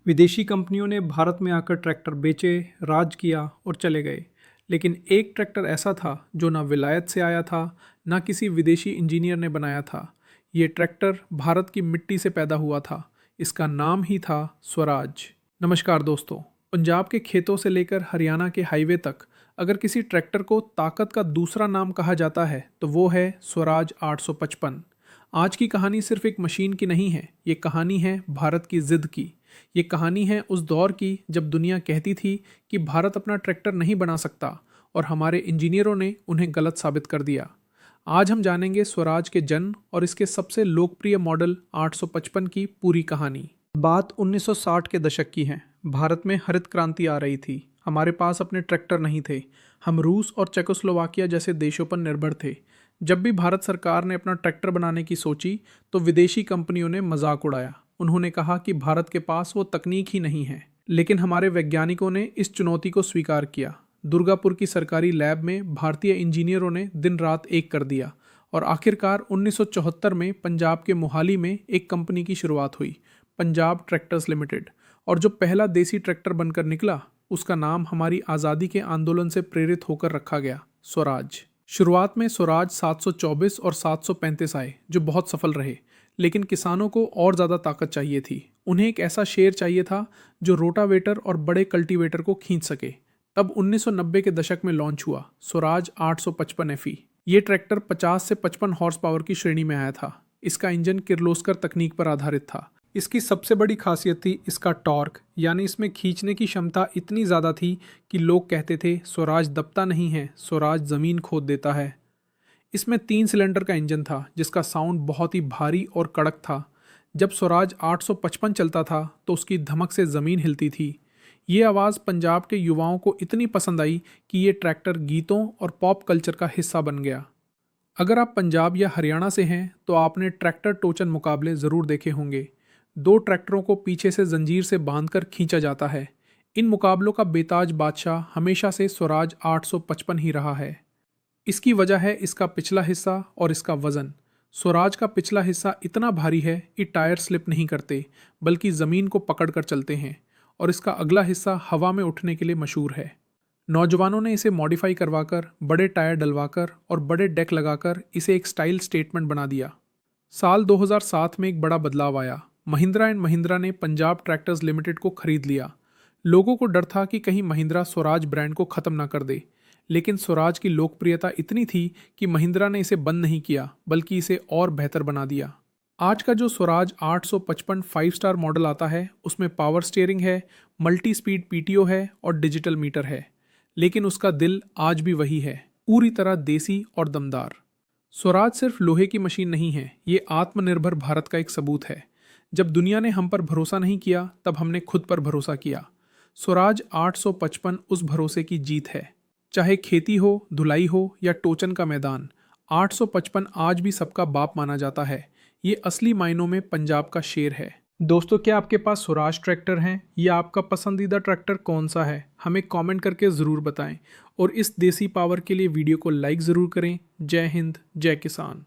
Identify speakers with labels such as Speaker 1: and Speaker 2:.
Speaker 1: विदेशी कंपनियों ने भारत में आकर ट्रैक्टर बेचे, राज किया और चले गए। लेकिन एक ट्रैक्टर ऐसा था जो ना विलायत से आया था, ना किसी विदेशी इंजीनियर ने बनाया था। ये ट्रैक्टर भारत की मिट्टी से पैदा हुआ था। इसका नाम ही था स्वराज। नमस्कार दोस्तों, पंजाब के खेतों से लेकर हरियाणा के हाईवे तक अगर किसी ट्रैक्टर को ताकत का दूसरा नाम कहा जाता है तो वो है स्वराज 855। आज की कहानी सिर्फ एक मशीन की नहीं है, ये कहानी है भारत की जिद की। ये कहानी है उस दौर की जब दुनिया कहती थी कि भारत अपना ट्रैक्टर नहीं बना सकता, और हमारे इंजीनियरों ने उन्हें गलत साबित कर दिया। आज हम जानेंगे स्वराज के जन्म और इसके सबसे लोकप्रिय मॉडल 855 की पूरी कहानी। बात 1960 के दशक की है। भारत में हरित क्रांति आ रही थी। हमारे पास अपने ट्रैक्टर नहीं थे। हम रूस और चेकोस्लोवाकिया जैसे देशों पर निर्भर थे। जब भी भारत सरकार ने अपना ट्रैक्टर बनाने की सोची तो विदेशी कंपनियों ने मजाक उड़ाया। उन्होंने कहा कि भारत के पास वो तकनीक ही नहीं है। लेकिन हमारे वैज्ञानिकों ने इस चुनौती को स्वीकार किया। दुर्गापुर की सरकारी लैब में भारतीय इंजीनियरों ने दिन रात एक कर दिया और आखिरकार 1974 में पंजाब के मोहाली में एक कंपनी की शुरुआत हुई, पंजाब ट्रैक्टर्स लिमिटेड। और जो पहला देसी ट्रैक्टर बनकर निकला उसका नाम हमारी आज़ादी के आंदोलन से प्रेरित होकर रखा गया, स्वराज। शुरुआत में स्वराज 724 और 735 आए जो बहुत सफल रहे। लेकिन किसानों को और ज़्यादा ताकत चाहिए थी। उन्हें एक ऐसा शेर चाहिए था जो रोटावेटर और बड़े कल्टीवेटर को खींच सके। तब 1990 के दशक में लॉन्च हुआ स्वराज 855 FE। ये ट्रैक्टर 50 से 55 हॉर्स पावर की श्रेणी में आया था। इसका इंजन किर्लोस्कर तकनीक पर आधारित था। इसकी सबसे बड़ी खासियत थी इसका टॉर्क, यानी इसमें खींचने की क्षमता इतनी ज़्यादा थी कि लोग कहते थे स्वराज दबता नहीं है, स्वराज ज़मीन खोद देता है। इसमें 3 सिलेंडर का इंजन था जिसका साउंड बहुत ही भारी और कड़क था। जब स्वराज 855 चलता था तो उसकी धमक से ज़मीन हिलती थी। ये आवाज़ पंजाब के युवाओं को इतनी पसंद आई कि ये ट्रैक्टर गीतों और पॉप कल्चर का हिस्सा बन गया। अगर आप पंजाब या हरियाणा से हैं तो आपने ट्रैक्टर टोचन मुकाबले ज़रूर देखे होंगे। 2 ट्रैक्टरों को पीछे से जंजीर से बांधकर खींचा जाता है। इन मुकाबलों का बेताज बादशाह हमेशा से स्वराज 855 ही रहा है। इसकी वजह है इसका पिछला हिस्सा और इसका वजन। स्वराज का पिछला हिस्सा इतना भारी है कि टायर स्लिप नहीं करते बल्कि ज़मीन को पकड़ कर चलते हैं, और इसका अगला हिस्सा हवा में उठने के लिए मशहूर है। नौजवानों ने इसे मॉडिफाई करवाकर, बड़े टायर डलवाकर और बड़े डेक लगाकर इसे एक स्टाइल स्टेटमेंट बना दिया। साल 2007 में एक बड़ा बदलाव आया। महिंद्रा एंड महिंद्रा ने पंजाब ट्रैक्टर्स लिमिटेड को खरीद लिया। लोगों को डर था कि कहीं महिंद्रा स्वराज ब्रांड को ख़त्म ना कर दे। लेकिन स्वराज की लोकप्रियता इतनी थी कि महिंद्रा ने इसे बंद नहीं किया बल्कि इसे और बेहतर बना दिया। आज का जो स्वराज 855 5 स्टार मॉडल आता है उसमें पावर स्टीयरिंग है, मल्टी स्पीड PTO है और डिजिटल मीटर है। लेकिन उसका दिल आज भी वही है, पूरी तरह देसी और दमदार। स्वराज सिर्फ लोहे की मशीन नहीं है, ये आत्मनिर्भर भारत का एक सबूत है। जब दुनिया ने हम पर भरोसा नहीं किया तब हमने खुद पर भरोसा किया। स्वराज 855 उस भरोसे की जीत है। चाहे खेती हो, धुलाई हो या टोचन का मैदान, 855 आज भी सबका बाप माना जाता है। ये असली मायनों में पंजाब का शेर है। दोस्तों, क्या आपके पास स्वराज ट्रैक्टर हैं या आपका पसंदीदा ट्रैक्टर कौन सा है? हमें कमेंट करके ज़रूर बताएं और इस देसी पावर के लिए वीडियो को लाइक ज़रूर करें। जय हिंद, जय किसान।